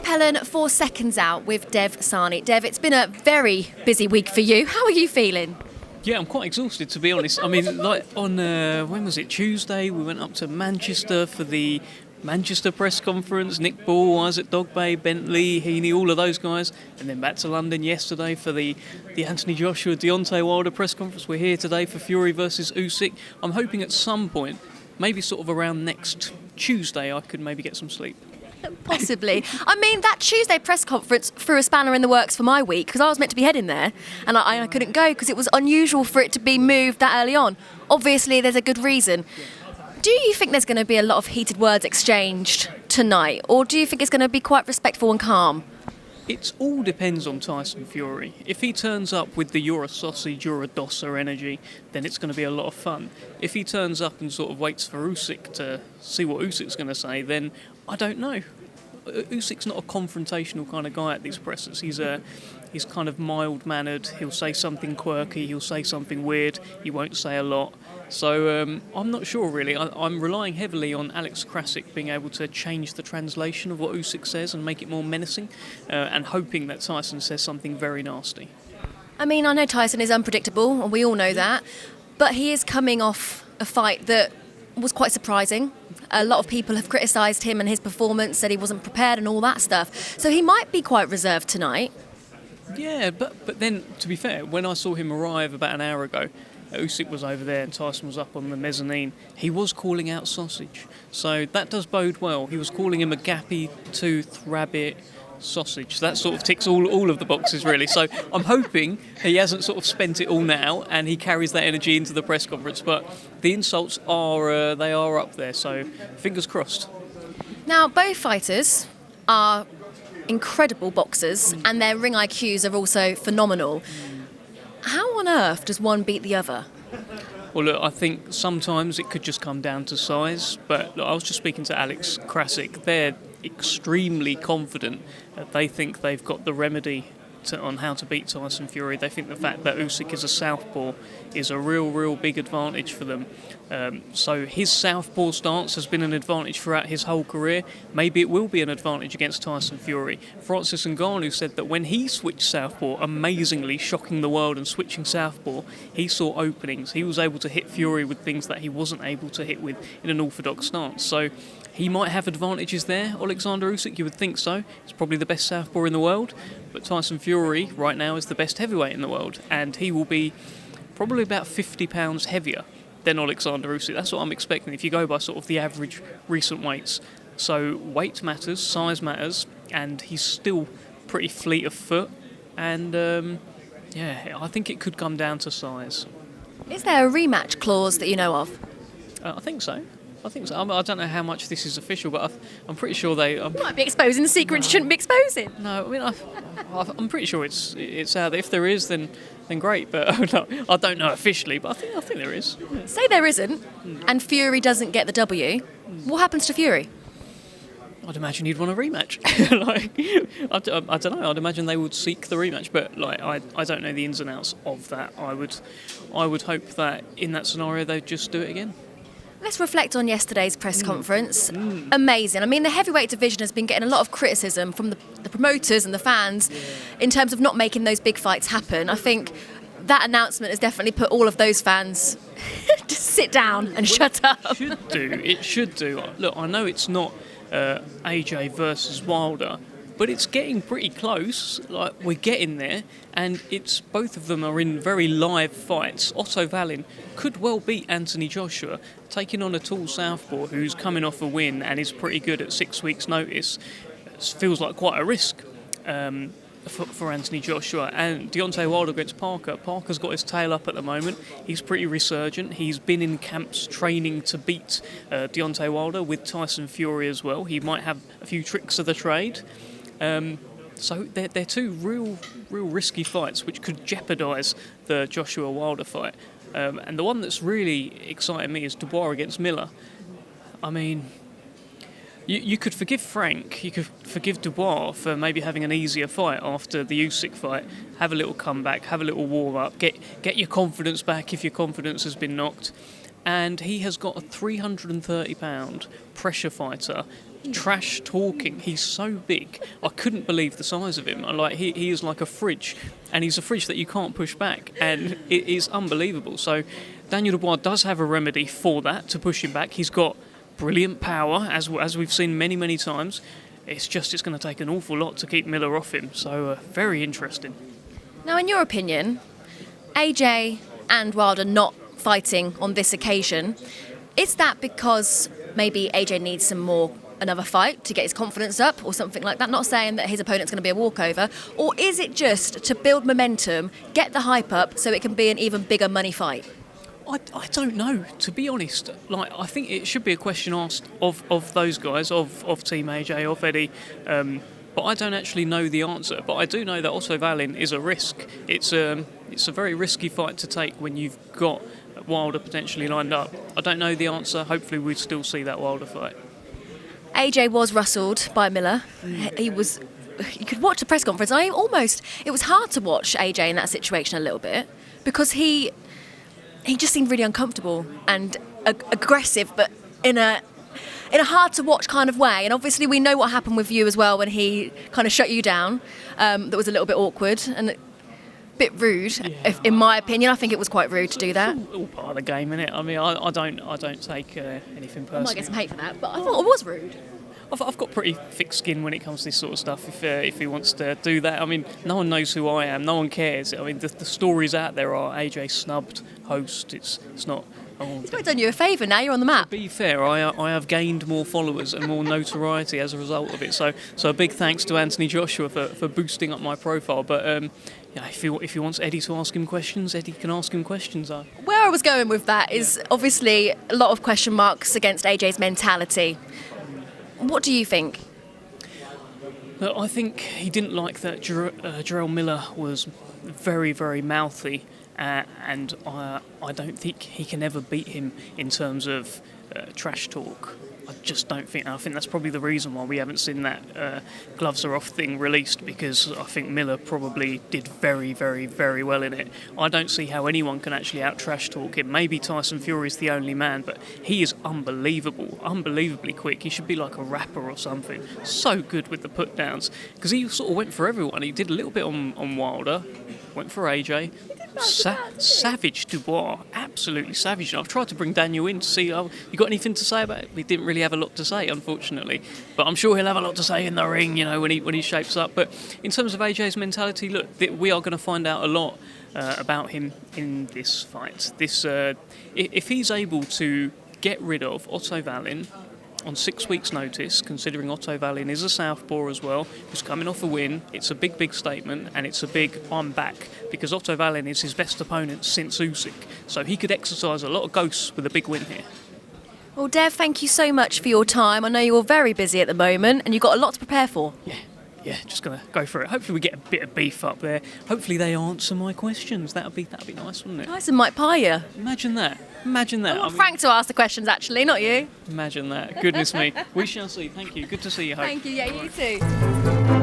Helen for Seconds Out with Dev Sahni. Dev, it's been a very busy week for you. How are you feeling? Yeah, I'm quite exhausted, to be honest. I mean, like on, when was it, Tuesday, we went up to Manchester for the Manchester press conference, Nick Ball, Isaac Dogbay, Bentley, Heaney, all of those guys, and then back to London yesterday for the Anthony Joshua, Deontay Wilder press conference. We're here today for Fury versus Usyk. I'm hoping at some point, maybe sort of around next Tuesday, I could maybe get some sleep. Possibly. I mean, that Tuesday press conference threw a spanner in the works for my week because I was meant to be heading there and I couldn't go because it was unusual for it to be moved that early on. Obviously, there's a good reason. Do you think there's going to be a lot of heated words exchanged tonight, or do you think it's going to be quite respectful and calm? It all depends on Tyson Fury. If he turns up with the "you're a sausage, you're a dosser" energy, then it's going to be a lot of fun. If he turns up and sort of waits for Usyk to see what Usyk's going to say, then I don't know. Usyk's not a confrontational kind of guy at these presses. He's kind of mild-mannered. He'll say something quirky. He'll say something weird. He won't say a lot. So I'm not sure, really. I'm relying heavily on Alex Krasik being able to change the translation of what Usyk says and make it more menacing, and hoping that Tyson says something very nasty. I mean, I know Tyson is unpredictable, and we all know that, but he is coming off a fight that was quite surprising. A lot of people have criticised him and his performance, said he wasn't prepared and all that stuff. So he might be quite reserved tonight. Yeah, but then, to be fair, when I saw him arrive about an hour ago, Usyk was over there and Tyson was up on the mezzanine. He was calling out sausage. So that does bode well. He was calling him a gappy tooth rabbit sausage. That sort of ticks all of the boxes, really. So I'm hoping he hasn't sort of spent it all now and he carries that energy into the press conference. But the insults are they are up there, so fingers crossed. Now, both fighters are incredible boxers and their ring IQs are also phenomenal. How on earth does one beat the other? Well, look, I think sometimes it could just come down to size, but look, I was just speaking to Alex Krasik. They're extremely confident that they think they've got the remedy on how to beat Tyson Fury. They think the fact that Usyk is a southpaw is a real big advantage for them. So his southpaw stance has been an advantage throughout his whole career. Maybe it will be an advantage against Tyson Fury. Francis Ngannou said that when he switched southpaw, amazingly shocking the world and switching southpaw, he saw openings. He was able to hit Fury with things that he wasn't able to hit with in an orthodox stance. So he might have advantages there. Oleksandr Usyk, you would think so. He's probably the best southpaw in the world. But Tyson Fury right now is the best heavyweight in the world, and he will be probably about 50 pounds heavier than Oleksandr Usyk. That's what I'm expecting if you go by sort of the average recent weights. So weight matters, size matters, and he's still pretty fleet of foot. And I think it could come down to size. Is there a rematch clause that you know of? I think so. I don't know how much this is official, but I'm pretty sure they... You might be exposing the secret you shouldn't be exposing. No, I mean, I'm pretty sure it's out there. If there is, then great. But no, I don't know officially, but I think there is. Say there isn't, and Fury doesn't get the W. What happens to Fury? I'd imagine he'd want a rematch. I don't know. I'd imagine they would seek the rematch, but I don't know the ins and outs of that. I would hope that in that scenario they'd just do it again. Let's reflect on yesterday's press conference. Amazing. I mean, the heavyweight division has been getting a lot of criticism from the promoters and the fans in terms of not making those big fights happen. I think that announcement has definitely put all of those fans to sit down and shut up. It should do. Look, I know it's not AJ versus Wilder, but it's getting pretty close. Like, we're getting there, and it's both of them are in very live fights. Otto Wallin could well beat Anthony Joshua, taking on a tall southpaw who's coming off a win and is pretty good at 6 weeks' notice. It feels like quite a risk for Anthony Joshua. And Deontay Wilder against Parker. Parker's got his tail up at the moment. He's pretty resurgent. He's been in camps training to beat Deontay Wilder with Tyson Fury as well. He might have a few tricks of the trade. So they're two real risky fights which could jeopardise the Joshua Wilder fight. And the one that's really exciting me is Dubois against Miller. I mean, you could forgive Frank, you could forgive Dubois for maybe having an easier fight after the Usyk fight. Have a little comeback, have a little warm up, get your confidence back if your confidence has been knocked. And he has got a 330-pound pressure fighter trash talking. He's so big. I couldn't believe the size of him. He is like a fridge, and he's a fridge that you can't push back, and it is unbelievable. So Daniel Dubois does have a remedy for that, to push him back. He's got brilliant power, as we've seen many times. It's going to take an awful lot to keep Miller off him. So very interesting. Now, in your opinion, AJ and Wilder not fighting on this occasion, is that because maybe AJ needs another fight to get his confidence up or something like that? Not saying that his opponent's going to be a walkover. Or is it just to build momentum, get the hype up so it can be an even bigger money fight? I don't know, to be honest. I think it should be a question asked of those guys, of Team AJ, of Eddie. But I don't actually know the answer. But I do know that Otto Wallin is a risk. It's a very risky fight to take when you've got Wilder potentially lined up. I don't know the answer. Hopefully we'd still see that Wilder fight. AJ was rustled by Miller. You could watch the press conference. It was hard to watch AJ in that situation a little bit, because he just seemed really uncomfortable and aggressive, but in a hard to watch kind of way. And obviously we know what happened with you as well when he kind of shut you down. That was a little bit awkward and a bit rude, in my opinion. I think it was quite rude to do that. It's all part of the game, isn't it? I mean, I don't take anything personally. I might get some hate for that, but I thought it was rude. I've got pretty thick skin when it comes to this sort of stuff. If he wants to do that, I mean, no one knows who I am. No one cares. I mean, the stories out there are AJ snubbed host. It's not. He's probably done you a favour. Now you're on the map. To be fair, I have gained more followers and more notoriety as a result of it. So a big thanks to Anthony Joshua for boosting up my profile. But if he wants Eddie to ask him questions, Eddie can ask him questions. Where I was going with that is obviously a lot of question marks against AJ's mentality. What do you think? Look, I think he didn't like that Jarrell Miller was very, very mouthy, and I don't think he can ever beat him in terms of trash talk. I just don't think. I think that's probably the reason why we haven't seen that gloves are off thing released, because I think Miller probably did very, very, very well in it. I don't see how anyone can actually out trash talk him. Maybe Tyson Fury is the only man, but he is unbelievably quick. He should be like a rapper or something. So good with the put downs, because he sort of went for everyone. He did a little bit on Wilder, went for AJ. Savage Dubois, absolutely savage. I've tried to bring Daniel in to see, you got anything to say about it? He didn't really have a lot to say, unfortunately. But I'm sure he'll have a lot to say in the ring, when he shapes up. But in terms of AJ's mentality, look, we are going to find out a lot about him in this fight. If he's able to get rid of Otto Wallin on 6 weeks' notice, considering Otto Wallin is a southpaw as well, who's coming off a win. It's a big statement, and it's a big I'm back, because Otto Wallin is his best opponent since Usyk. So he could exercise a lot of ghosts with a big win here. Well, Dev, thank you so much for your time. I know you're very busy at the moment, and you've got a lot to prepare for. Yeah, just going to go for it. Hopefully we get a bit of beef up there. Hopefully they answer my questions. That'd be nice, wouldn't it? Tyson might pie you. Imagine that. I want Frank to ask the questions, actually, not you. Imagine that. Goodness me. We shall see. Thank you. Good to see you, Hope. Thank you. Yeah, you too.